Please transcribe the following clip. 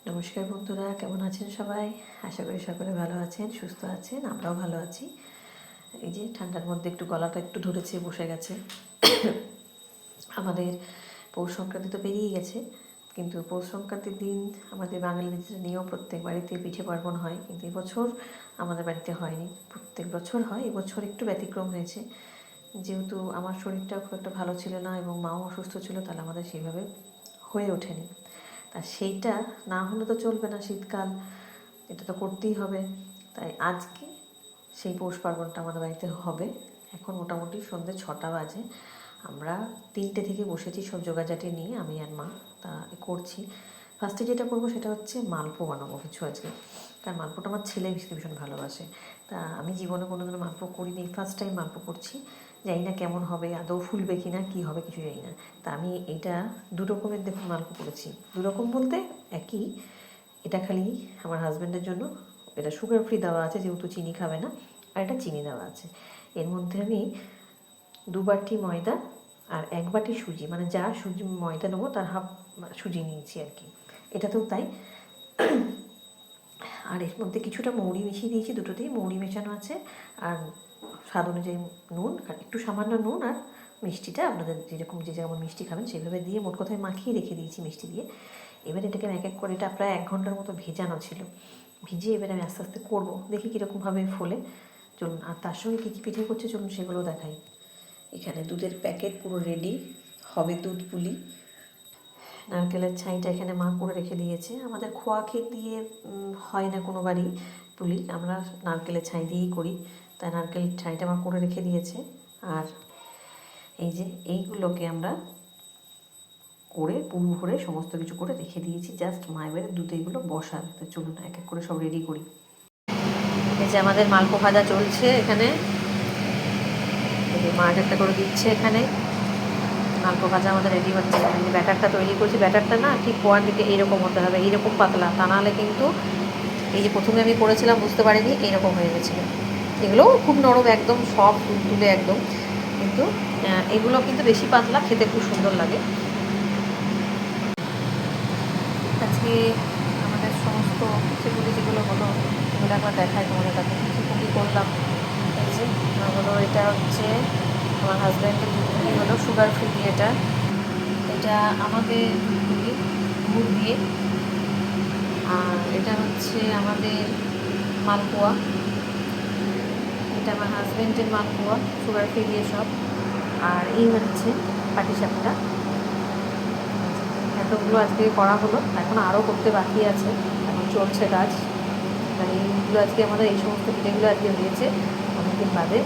নমস্কার বন্ধুরা, কেমন আছেন সবাই? আশা করি সকলে ভালো আছেন, সুস্থ আছেন। আমরাও ভালো আছি। এই যে ঠান্ডার মধ্যে একটু গলাটা একটু ধরেছে, বসে গেছে। আমাদের পৌষ সংক্রান্তি তো পেরিয়ে গেছে, কিন্তু পৌষ সংক্রান্তির দিন আমাদের বাঙালিদের নিয়েও প্রত্যেক বাড়িতে পিঠে পার্বণ হয়, কিন্তু এবছর আমাদের বাড়িতে হয়নি। প্রত্যেক বছর হয়, এবছর একটু ব্যতিক্রম হয়েছে। যেহেতু আমার শরীরটা খুব একটা ভালো ছিল না এবং মাও অসুস্থ ছিল, তাহলে আমাদের সেইভাবে হয়ে ওঠেনি। তা সেইটা না হলে তো চলবে না, শীতকাল, এটা তো করতেই হবে। তাই আজকে সেই পৌষ পার্বণটা আমাদের বাড়িতে হবে। এখন মোটামুটি সন্ধ্যে 6টা বাজে। আমরা 3টে থেকে বসেছি সব জোগাড়জাটি নিয়ে, আমি আর মা তা করছি। ফার্স্টে যেটা করবো সেটা হচ্ছে মালপো বানাবো কিছু আজকে, কারণ মালপোটা আমার ছেলে ভীষণ ভালোবাসে। তা আমি জীবনে কোনোদিনও মালপো করিনি, ফার্স্ট টাইম মালপো করছি। জানি না কেমন হবে, আদৌ ফুলবে কি না, কী হবে কিছু জানি না। তা আমি এইটা দু রকমের দেখুন মালপো করেছি। দু রকম বলতে একই, এটা খালি আমার হাজব্যান্ডের জন্য, এটা সুগার ফ্রি দেওয়া আছে যেহেতু চিনি খাবে না, আর এটা চিনি দেওয়া আছে। এর মধ্যে আমি 2 বাটি ময়দা আর 1 বাটি সুজি, মানে যা সুজি ময়দা নেবো তার হাফ সুজি নিয়েছি আর কি, এটাতেও তাই। আর এর মধ্যে কিছুটা মৌরি মিশিয়ে দিয়েছি, দুটোতেই মৌরি মেশানো আছে। আর স্বাদ অনুযায়ী নুন, আর একটু সামান্য নুন, আর মিষ্টিটা আপনাদের যেরকম যে যেমন মিষ্টি খাবেন সেইভাবে দিয়ে মোট কথায় মাখিয়ে রেখে দিয়েছি মিষ্টি দিয়ে। এবার এটাকে এক এক করে, এটা প্রায় 1 ঘন্টার মতো ভেজানো ছিল। ভিজিয়ে এবার আমি আস্তে আস্তে করবো, দেখি কীরকমভাবে ফোলে। চলুন, আর তার সঙ্গে কী কী পিঠে করছে চলুন সেগুলো দেখাই। এখানে দুধের প্যাকেট পুরো রেডি, হবে দুধ পুলি। নারকেলের ছাইটা এখানে মা করে রেখে দিয়েছে। আমাদের খোয়া ক্ষীর দিয়ে হয় না কোনো বাড়ি পুলি, আমরা নারকেলের ছাই দিয়েই করি, তাই নারকেলের ছাইটা মা করে রেখে দিয়েছে। আর এই যে এইগুলোকে আমরা করে পুর ভরে সমস্ত কিছু করে রেখে দিয়েছি, জাস্ট মা এবারে দুধে এগুলো বসাবে। তো চলুন এক এক করে সব রেডি করি। এই যে আমাদের মালপো ভাজা চলছে এখানে, মা একটা করে দিচ্ছে এখানে। মালপো ভাজা আমাদের রেডি হচ্ছে। আমি যে ব্যাটারটা তৈরি করছি, ব্যাটারটা না ঠিক পোয়ার দিকে এইরকম হতে হবে, এইরকম পাতলা, তা নাহলে কিন্তু এই যে প্রথমে আমি করেছিলাম বুঝতে পারিনি, এইরকম হয়ে গেছিলো। এগুলোও খুব নরম, একদম সব তুলে একদম, কিন্তু এগুলো কিন্তু বেশি পাতলা, খেতে খুব সুন্দর লাগে। আজকে আমাদের সমস্ত পিঠেপুলি যেগুলো হলো এগুলো একবার দেখাই তোমাদের কাছে, কী করলাম। এই যে হলো, এটা হচ্ছে আমার হাজব্যান্ডের দুধপুলি, হলো সুগার ফ্রি দিয়ে। এটা আমাদের দুধপুলি গুড় দিয়ে। আর এটা হচ্ছে আমাদের মালপোয়া, এটা আমার হাজব্যান্ডের মালপোয়া, সুগার ফ্রি দিয়ে সব। আর এই হচ্ছে পাটিসাপটা। এতগুলো আজকে করা হলো, এখন আরও করতে বাকি আছে, এখন চলছে কাজ। মানে এইগুলো আজকে আমাদের, এই সমস্ত পিঠেগুলো আজকে হয়েছে অনেকদিন বাদে।